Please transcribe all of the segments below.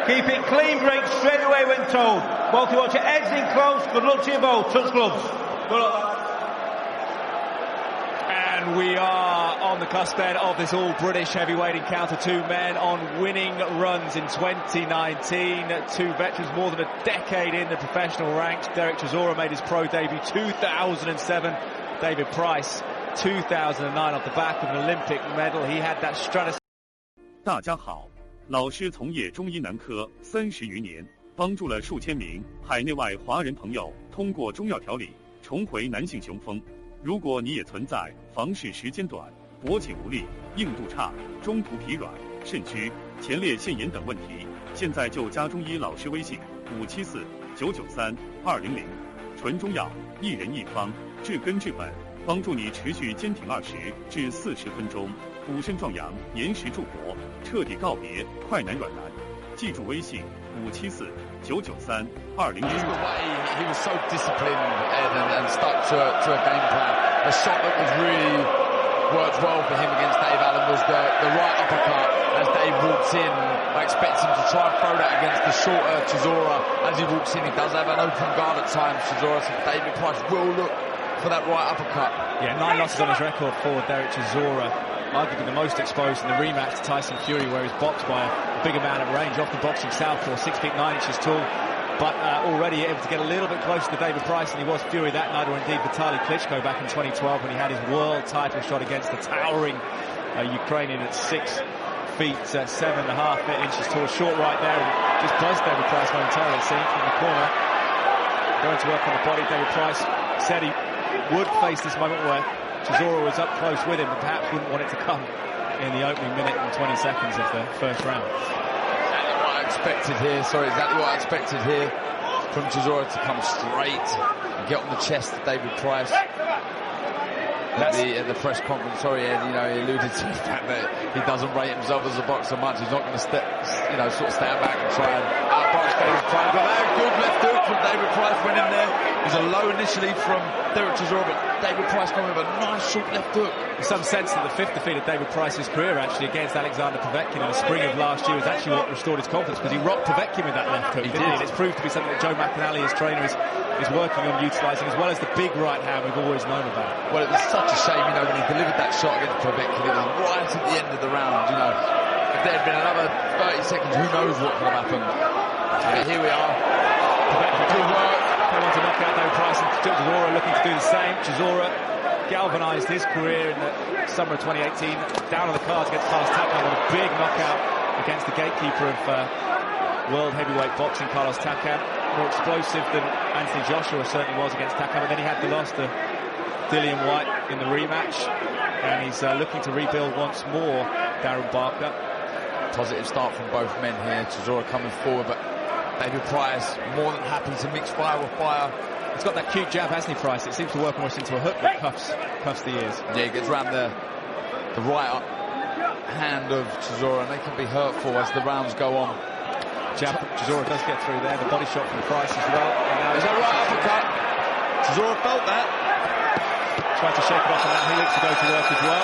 Keep it clean break straight away when told. Multi-watcher, heads in close. Good luck to you both. Touch gloves. Good luck. And we are on the cusp then of this all-British heavyweight encounter. Two men on winning runs in 2019. Two veterans more than a decade in the professional ranks. Derek Chisora made his pro debut 2007. David Price 2009 off the back of an Olympic medal. He had that stratus. 大家好，老师从业中医男科30余年，帮助了数千名海内外华人朋友通过中药调理重回男性雄风。如果你也存在房事时间短、勃起无力、硬度差、中途疲软、肾虚、前列腺炎等问题，现在就加中医老师微信574-993-200，纯中药，一人一方，治根治本，帮助你持续坚挺20至40分钟，补肾壮阳，延时助勃，彻底告别快男软男。记住微信574-993-200。He was so disciplined, Ed, and stuck to a game plan. A shot that was really worked well for him against Dave Allen was the right uppercut. As Dave walks in, I expect him to try and throw that against the shorter Chisora. As he walks in, he does have an open guard at times, Chisora, so David Price will look for that right uppercut. Yeah, 9 losses on his record for Derek Chisora. Arguably the most exposed in the rematch to Tyson Fury, where he's boxed by a bigger man at range, off the boxing southpaw, 6 feet 9 inches tall, but already able to get a little bit closer to David Price than he was Fury that night, or indeed Vitaly Klitschko back in 2012 when he had his world title shot against the towering Ukrainian at 6 feet 7.5 inches tall. Short right there, and just buzzed David Price momentarily, it seemed, from the corner. Going to work on the body. David Price said he would face this moment where Chisora was up close with him, but perhaps wouldn't want it to come in the opening minute and 20 seconds of the first round. Exactly what I expected here. Exactly what I expected here from Chisora to come straight and get on the chest of David Price. At the press conference, Ed, he alluded to the fact that he doesn't rate himself as a boxer much. He's not going to sort of stand back and try and outbox David Price. But that good left hook from David Price went in there. It was a low initially from Derek Chisora, but David Price coming with a nice short left hook. In some sense that the 5th defeat of David Price's career actually against Alexander Povetkin in the spring of last year was actually what restored his confidence, because he rocked Povetkin with that left hook, didn't he? And it's proved to be something that Joe McInally, his trainer, is working on utilising, as well as the big right hand we've always known about. Well, it was such a shame, when he delivered that shot against Povetkin, it was right at the end of the round, If there had been another 30 seconds, who knows what could have happened. But here we are. Povetkin, good work. They want to knock out David Price, and Chisora looking to do the same. Chisora galvanised his career in the summer of 2018, down on the cards against Carlos Takam, with a big knockout against the gatekeeper of world heavyweight boxing, Carlos Takam. More explosive than Anthony Joshua certainly was against Takam, but then he had the loss to Dillian White in the rematch, and he's looking to rebuild once more, Darren Barker. Positive start from both men here. Chisora coming forward, but David Price more than happy to mix fire with fire. He's got that cute jab, hasn't he, Price? It seems to work almost into a hook that cuffs the ears. Yeah, he gets around the right hand of Chisora, and they can be hurtful as the rounds go on. Jab from Chisora does get through there. The body shot from Price as well. And now there's a right uppercut. Chisora felt that. Tried to shake it off, and now he looks to go to work as well.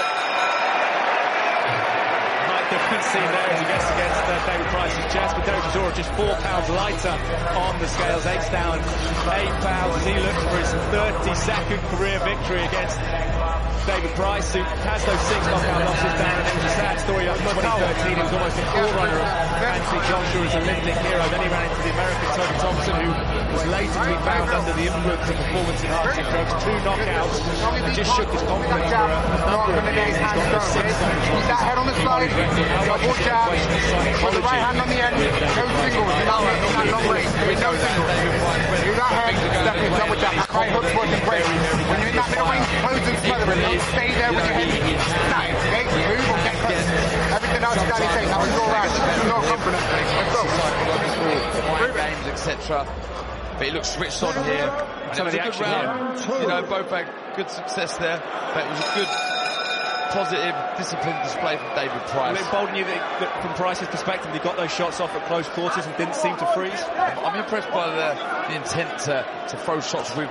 Nice difference seen there as he gets against David Price's chest, but Derek Chisora just 4 pounds lighter on the scales. 8's down 8 pounds as he looks for his 32nd career victory against David Price, who has those 6 knockout losses down, and it was a sad story after 2013. He was almost a forerunner of Anthony Joshua's Olympic hero. Then he ran into the American Tony Thompson, who was later to be found under the influence of performance-enhancing drugs. 2 knockouts, and just shook his confidence for a number of years. He's got those 6 Keep that head on the slide. Double jab. Put the right hand on the end. No singles. No long range. No singles. Do that head. Step in. Double jab. Right hook working great. When you're in that middle range, close and smother it. Don't stay there with your head. Snap. Okay? Move or get close. Everything else you got to take. That was all right. No confidence. Let's go. Games, etc. But he looks switched on here. And it was a good round. Both had good success there. But it was a good, positive, disciplined display from David Price. Will it embolden you that from Price's perspective, he got those shots off at close quarters and didn't seem to freeze? I'm impressed by the intent to throw shots with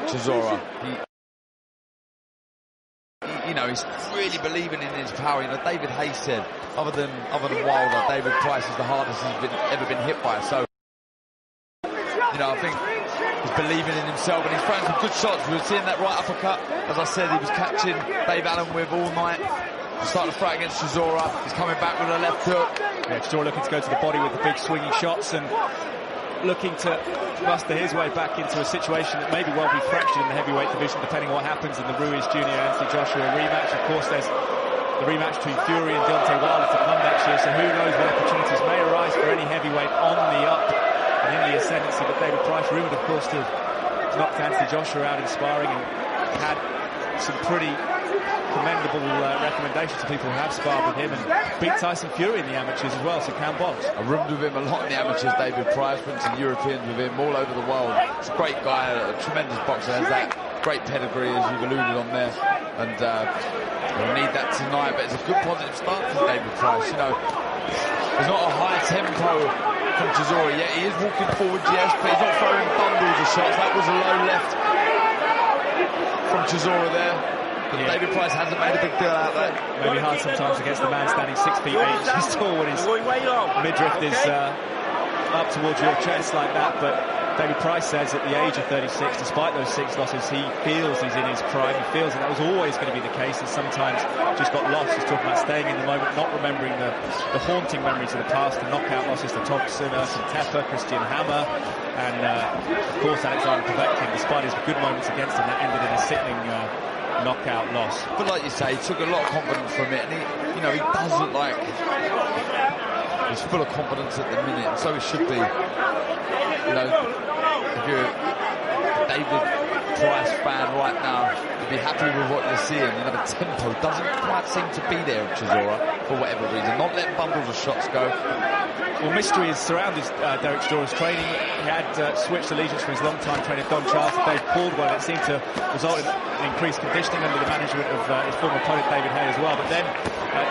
Chisora. you know, he's really believing in his power. You know, David Hayes said, other than Wilder, David Price is the hardest he's ever been hit by. So, you know, I think he's believing in himself, and he's throwing some good shots. We were seeing that right uppercut. As I said, he was catching Dave Allen with all night. He's starting to fight against Chisora. He's coming back with a left hook. Yeah, Chisora looking to go to the body with the big swinging shots and looking to muster his way back into a situation that may well be fractured in the heavyweight division, depending on what happens in the Ruiz Jr. Anthony Joshua rematch. Of course, there's the rematch between Fury and Deontay Wilder to come next year, so who knows what opportunities may arise for any heavyweight on the up and in the ascendancy. But David Price, rumoured, of course, to have knocked Anthony Joshua out in sparring and had some pretty commendable recommendations to people who have sparred with him, and beat Tyson Fury in the amateurs as well, so can box. I roomed with him a lot in the amateurs, David Price, went to Europeans with him all over the world. He's a great guy, a tremendous boxer, has that great pedigree as you've alluded on there, and we'll need that tonight, but it's a good positive start for David Price. You know, there's not a high tempo from Chisora yet. He is walking forward, yes, but he's not throwing bundles of shots. That was a low left from Chisora there. But David Price hasn't made a big deal out of that. Maybe hard sometimes against the man standing 6 feet 8 inches tall when his midriff is up towards your chest like that. But David Price says at the age of 36, despite those 6 losses, he feels he's in his prime. He feels that was always going to be the case, and sometimes just got lost. He's talking about staying in the moment, not remembering the haunting memories of the past, the knockout losses to Thompson, Ersin Tepper, Christian Hammer, and of course Alexander Povetkin, despite his good moments against him, that ended in a sickening knockout loss. But like you say, he took a lot of confidence from it, and he, you know, he does look like he's full of confidence at the minute, and so he should be. You know, if you're a David Price fan right now, you'd be happy with what you're seeing. You know, the tempo doesn't quite seem to be there with Chisora for whatever reason. Not letting bundles of shots go. Well, mystery has surrounded Derek Chisora's training. He had switched allegiance from his long-time trainer Don Charles to Dave Caldwell, and it seemed to result in increased conditioning under the management of his former opponent David Hay as well. But then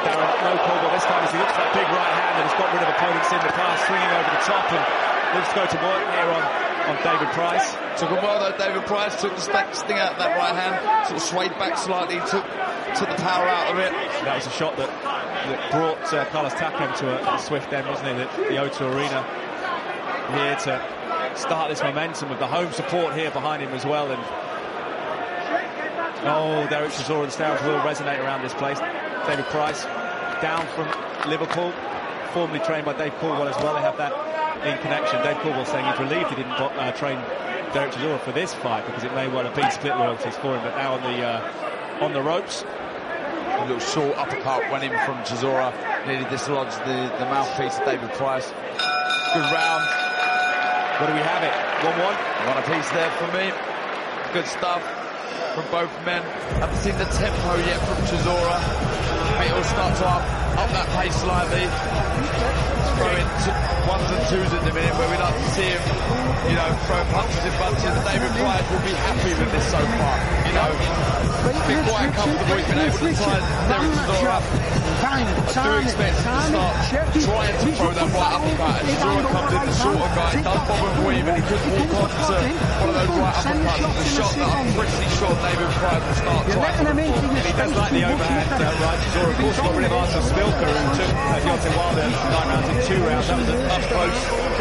Darren, no Caldwell this time, as he looks for that big right hand and has got rid of opponents in the past, swinging over the top, and looks to go to work here on David Price. Took him well though, David Price took the sting out of that right hand, sort of swayed back slightly, took the power out of it. That was a shot that brought Carlos Takam to a swift end, wasn't it? The O2 Arena here to start this momentum with the home support here behind him as well. And Derek Chisora and Styles will resonate around this place. David Price down from Liverpool, formerly trained by Dave Caldwell as well. They have that in connection. Dave Caldwell saying he's relieved he didn't train Derek Chisora for this fight, because it may well have been split loyalties for him. But now on the ropes. A little short uppercut went in from Chisora, nearly dislodged the mouthpiece of David Price. Good round. What do we have it? 1-1? One apiece there for me. Good stuff from both men. Haven't seen the tempo yet from Chisora. It'll start to up that pace slightly. Throwing 1s and 2s at the minute, where we like to see him, you know, throw punches in bunches. David Price will be happy with this so far. You know, he's been quite comfortable. He's been able to tie Derek Chisora up. I do expect him to start trying to throw that right uppercut. As Chisora comes in, the shorter guy does bob and weave, and he could walk on to one of those right uppercuts. The shot that I'm pretty sure David Price will start trying to perform. And he does like the overhand right. Chisora, of course, got rid of Arthur Spilker, who took Deontay Wilder 9 rounds in 2 rounds. That was an up close,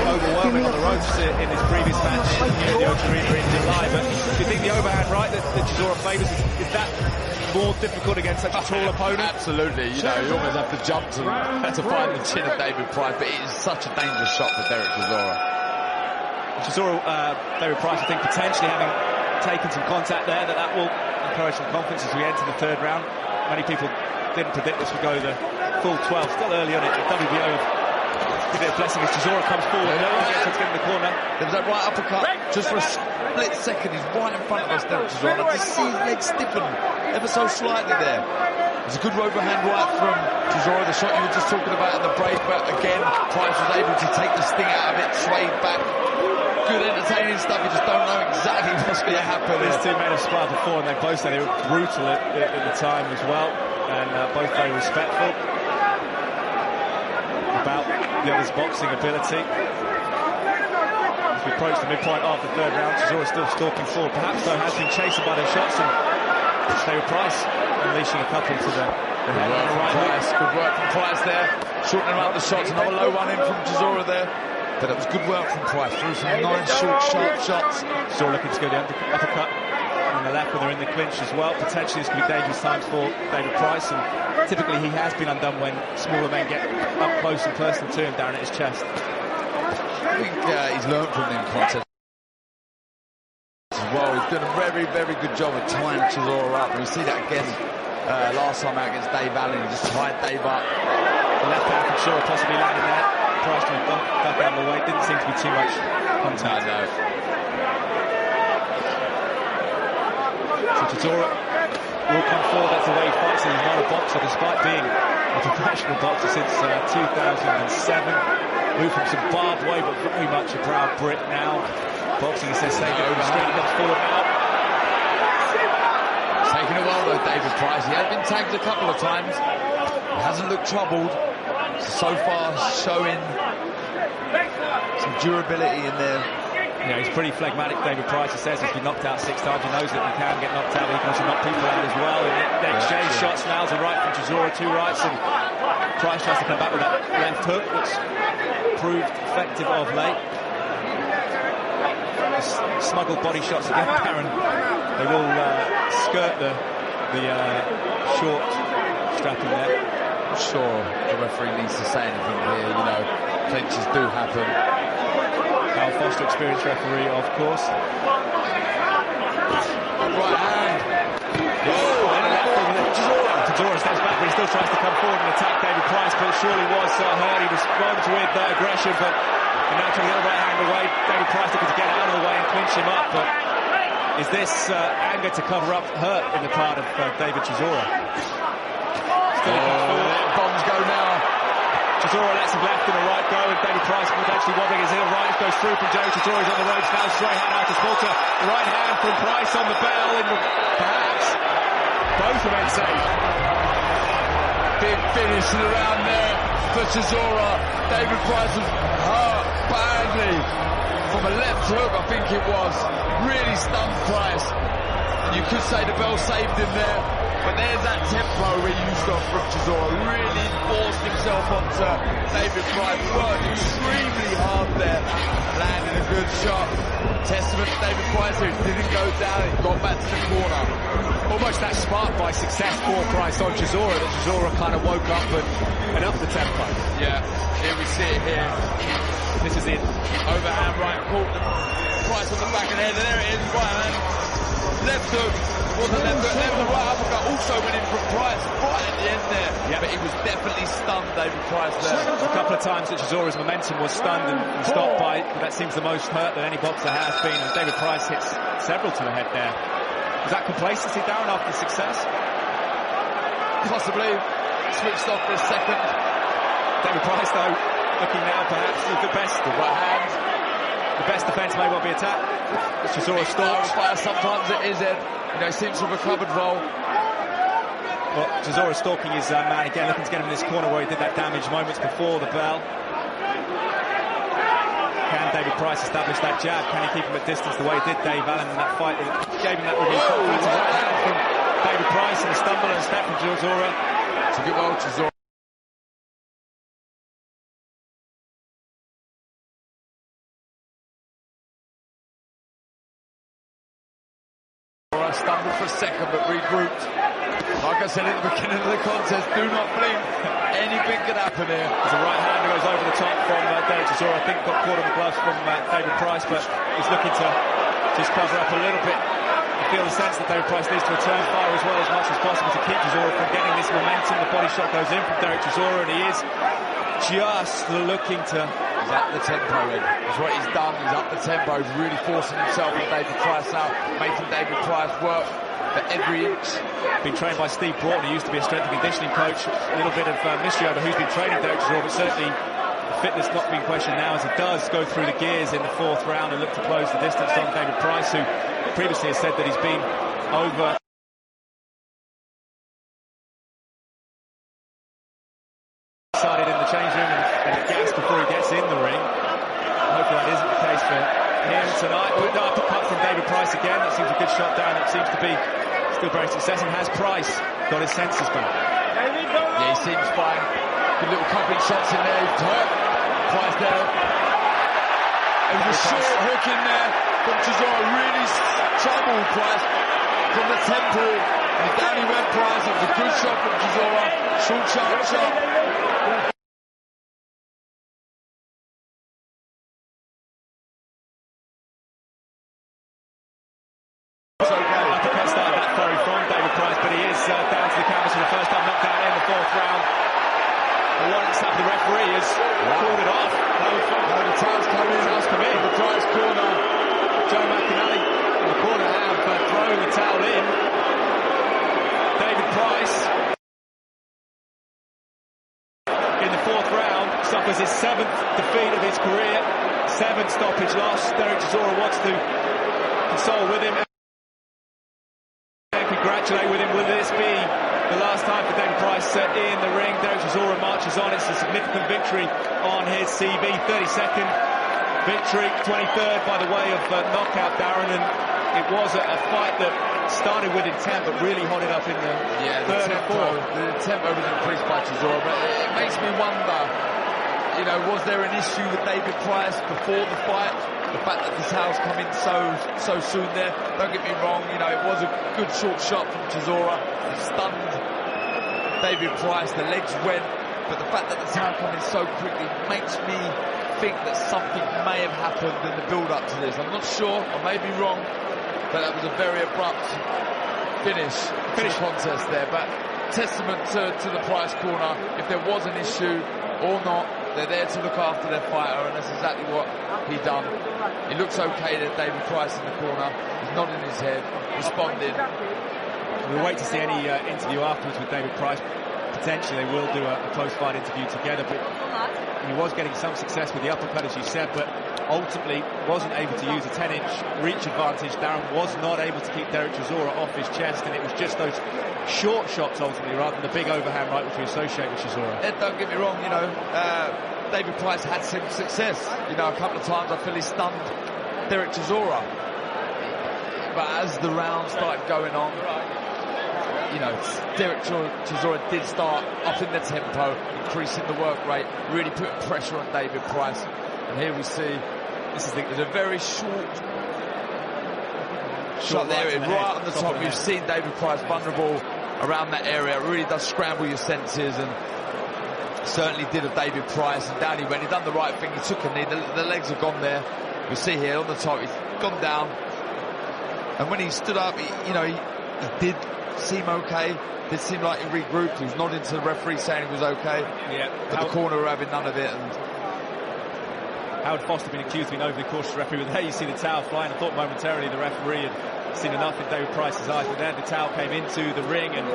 overwhelming on the ropes in his previous match in the O2 Arena in July. But do you think the overhand right that Chisora favours, is that more difficult against such a tall opponent? Absolutely. You know, you almost have to jump to find the chin of David Price, but it is such a dangerous shot for Derek Chisora. David Price, I think, potentially having taken some contact there, that will encourage some confidence as we enter the 3rd round. Many people didn't predict this would go the full 12. Still early on it. The WBO give it a blessing as Chisora comes forward. Gets to get in the corner. There was that right uppercut. Just for a split second, he's right in front of us, Derek Chisora. I just see his leg stiffen ever so slightly there. There's a good overhand right from Chisora, the shot you were just talking about in the break, but again, Price was able to take the sting out of it, swayed back. Good entertaining stuff, you just don't know exactly what's going to happen. These two men have sparred before, and they both said they were brutal at the time as well, and both very respectful about the other's boxing ability. As we approach the midpoint of the 3rd round, Chisora still stalking forward. Perhaps, though, has been chased by their shots, and David Price unleashing a couple to the head. Good work from Price there. Shortening up the shots. Another low one in from Chisora there. But it was good work from Price. Threw some nice, short, sharp shots. Still looking to go the uppercut on the left when they're in the clinch as well. Potentially this could be dangerous times for David Price, and typically he has been undone when smaller men get up close and personal to him down at his chest. I think he's learned from them contests as well. He's done a very, very good job of tying Chisora up. And we see that again last time out against Dave Allen. He just tied Dave up. The left hand from Shaw possibly landing there. Price trying to duck out of the way. Didn't seem to be too much contact. No. So Chisora will come forward. That's the way he fights. He's not a boxer, despite being a professional boxer since 2007. Moved from some barbed way, but very much a proud Brit now. Boxing, he says, staying over the street. He comes forward now. It's taken a while though, David Price. He has been tagged a couple of times. He hasn't looked troubled. So far, showing some durability in there. Yeah, he's pretty phlegmatic, David Price. He says he's been knocked out 6 times. He knows that he can get knocked out, but he can also knock people out as well. And they exchange shots now. There's a right from Chisora, 2 rights, and Price tries to come back with that left hook, which proved effective of late. Smuggled body shots again, Darren. They will skirt the short strap in there. I'm sure the referee needs to say anything here. You know, clinches do happen. Al Foster, experienced referee, of course. Right hand. Chisora steps back, but he still tries to come forward and attack David Price, but surely was hurt. He responds with aggression, but now trying to get the right hand away. David Price looking to get out of the way and clinch him up, but is this anger to cover up hurt in the part of David Chisora? Bombs go now. Chisora lets him left and a right go, and David Price potentially wobbling his heel right, goes through from Jerry Chisora's on the ropes now, straight hand out to Spalter. The right hand from Price on the bell, and perhaps both are safe. Big finish around there for Chisora. David Price was hurt badly from a left hook, I think it was. Really stunned Price. And you could say the bell saved him there. But there's that tempo we used on from Chisora. Really forced himself onto David Price. Worked extremely hard there. Landed a good shot. Testament to David Price, who didn't go down. He got back to the corner. Almost that spark by success for Price on Chisora, that Chisora kind of woke up and upped the tempo. Yeah, here we see it here. This is it. Overhand right, caught Price on the back of the head. There it is, right hand. Left hook. Wasn't left hook, left the right uppercut. Also went in from Price right at the end there. Yeah. But he was definitely stunned, David Price there. A couple of times that Chisora's momentum was stunned and stopped by, that seems the most hurt that any boxer has been, and David Price hits several to the head there. Was that complacency, Darren, after success? Possibly. Switched off for a second. David Price, though, looking now perhaps is the best. The right hand. The best defence may well be attacked. Chisora stalks. Sometimes it is, Ed. You know, he seems to have recovered well. Well, Chisora stalking his man again, looking to get him in this corner where he did that damage moments before the bell. Can David Price establish that jab? Can he keep him at distance the way he did Dave Allen in that fight? It gave him that renewed confidence. Right hand from David Price, and a stumble and a step from Chisora. Took it well, Chisora. Stumbled for a second, but regrouped. Like I said at the beginning of the contest, do not blink. Anything could happen here. There's a right hand that goes over the top from David Chisora. I think got caught on the gloves from David Price, but he's looking to just cover up a little bit. I feel the sense that David Price needs to return fire as well as much as possible to keep Chisora from getting this momentum. The body shot goes in from Derek Chisora, and he is just looking to... He's up the tempo, Ed. That's what he's done. He's up the tempo. He's really forcing himself on David Price now, making David Price work for every inch. Been trained by Steve Broughton, who used to be a strength and conditioning coach. A little bit of mystery over who's been training Derek Chisora, but certainly the fitness not being questioned now as he does go through the gears in the 4th round and look to close the distance on David Price, who previously has said that he's been over... Decided in the change room and gas before he gets in the ring. Hopefully that isn't the case for him tonight. But uppercut from David Price again. That seems a good shot down. It seems to be Still very successful, and has Price got his senses back? Yeah, he seems fine. Good little covering shots in there. He's hurt. Price there. There was a short hook in there from Chisora. Really troubled Price from the temple. And down he went, Price. It was a good shot from Chisora. Short, sharp shot. Uppercut started that throw from David Price, but he is down to the canvas for the first time knockdown in the 4th round. The one that's happened, the referee has called it off. The towels come in. The Price corner. Joe McAnally in the corner have thrown the towel in. David Price in the 4th round suffers his 7th defeat of his career. 7 stoppage loss. Derek Chisora wants to console with him and congratulate with him. Will this be the last time for David Price in the ring? Derek Chisora marches on. It's a significant victory on his CV. 32nd victory, 23rd by the way of knockout, Darren. And it was a fight that started with intent, but really hotted up in the 3rd and 4th. The tempo was increased by Chisora, but it makes me wonder, you know, was there an issue with David Price before the fight? The fact that the towels come in so soon there. Don't get me wrong, you know, it was a good short shot from Chisora. It stunned David Price, the legs went, but the fact that the towel come in so quickly makes me think that something may have happened in the build-up to this. I'm not sure, I may be wrong, but that was a very abrupt finish to the contest there. But testament to the Price corner. If there was an issue or not, they're there to look after their fighter, and that's exactly what he done. It looks okay that David Price in the corner. He's nodding his head, responding. We'll wait to see any interview afterwards with David Price. Potentially they will do a close fight interview together, but he was getting some success with the uppercut, as you said, but ultimately wasn't able to use a 10-inch reach advantage. Darren was not able to keep Derek Chisora off his chest, and it was just those short shots ultimately rather than the big overhand right which we associate with Chisora. Don't get me wrong, you know, David Price had some success. You know, a couple of times I feel he stunned Derek Chisora. But as the round started going on, you know, Derek Chisora did start up in the tempo, increasing the work rate, really putting pressure on David Price. And here we see, there's a very short shot there, right on the top. We've seen David Price vulnerable around that area. It really does scramble your senses, and certainly did of David Price. And down he went. He done the right thing. He took a knee. The legs have gone there. We see here on the top, he's gone down. And when he stood up, he did seem okay. Did seem like he regrouped. He was nodding to the referee saying he was okay. Yeah. But the corner were having none of it. And Howard Foster being accused of being overly cautious referee, but there you see the towel flying. I thought momentarily the referee had seen enough in David Price's eyes, but then the towel came into the ring, and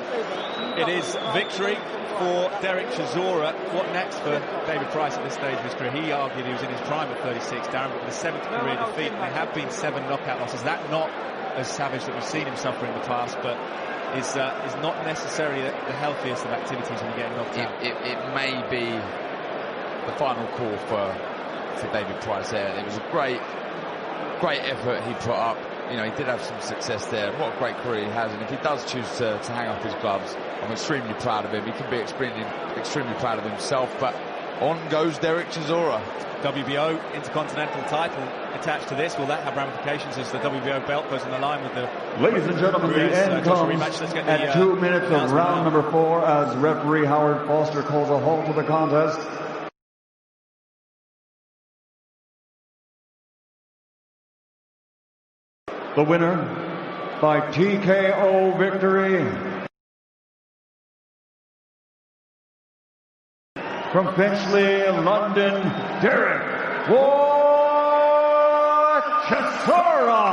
it is victory for Derek Chisora. What next for David Price at this stage of his career? He argued he was in his prime at 36, Darren, but with a 7th career defeat, and there have been 7 knockout losses. That not as savage that we've seen him suffer in the past, but is not necessarily the healthiest of activities when you get knocked out. It may be the final call for David Price there. It was a great effort he put up. You know, he did have some success there. What a great career he has, and if he does choose to hang up his gloves, I'm extremely proud of him. He can be extremely proud of himself, but on goes Derek Chisora. WBO Intercontinental title attached to this. Will that have ramifications as the WBO belt goes on the line with the... Ladies and gentlemen, the end comes at 2 minutes of round number 4 as referee Howard Foster calls a halt to the contest. The winner by TKO victory from Finchley, London, Derek War Chisora.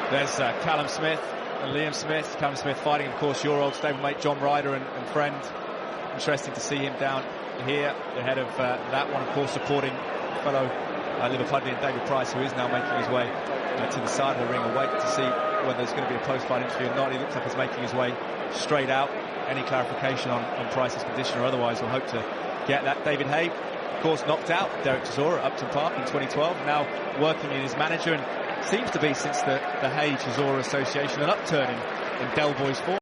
There's Callum Smith and Liam Smith. Callum Smith fighting, of course, your old stablemate John Ryder and friend. Interesting to see him down here ahead of that one, of course, supporting fellow Liverpudlian David Price, who is now making his way to the side of the ring. We'll wait to see whether there's going to be a post-fight interview or not. He looks like he's making his way straight out. Any clarification on Price's condition or otherwise, we'll hope to get that. David Haye of course, knocked out Derek Chisora at Upton Park in 2012, now working in his manager, and seems to be, since the Hay Chisora Association, an upturn in Del Boy's form.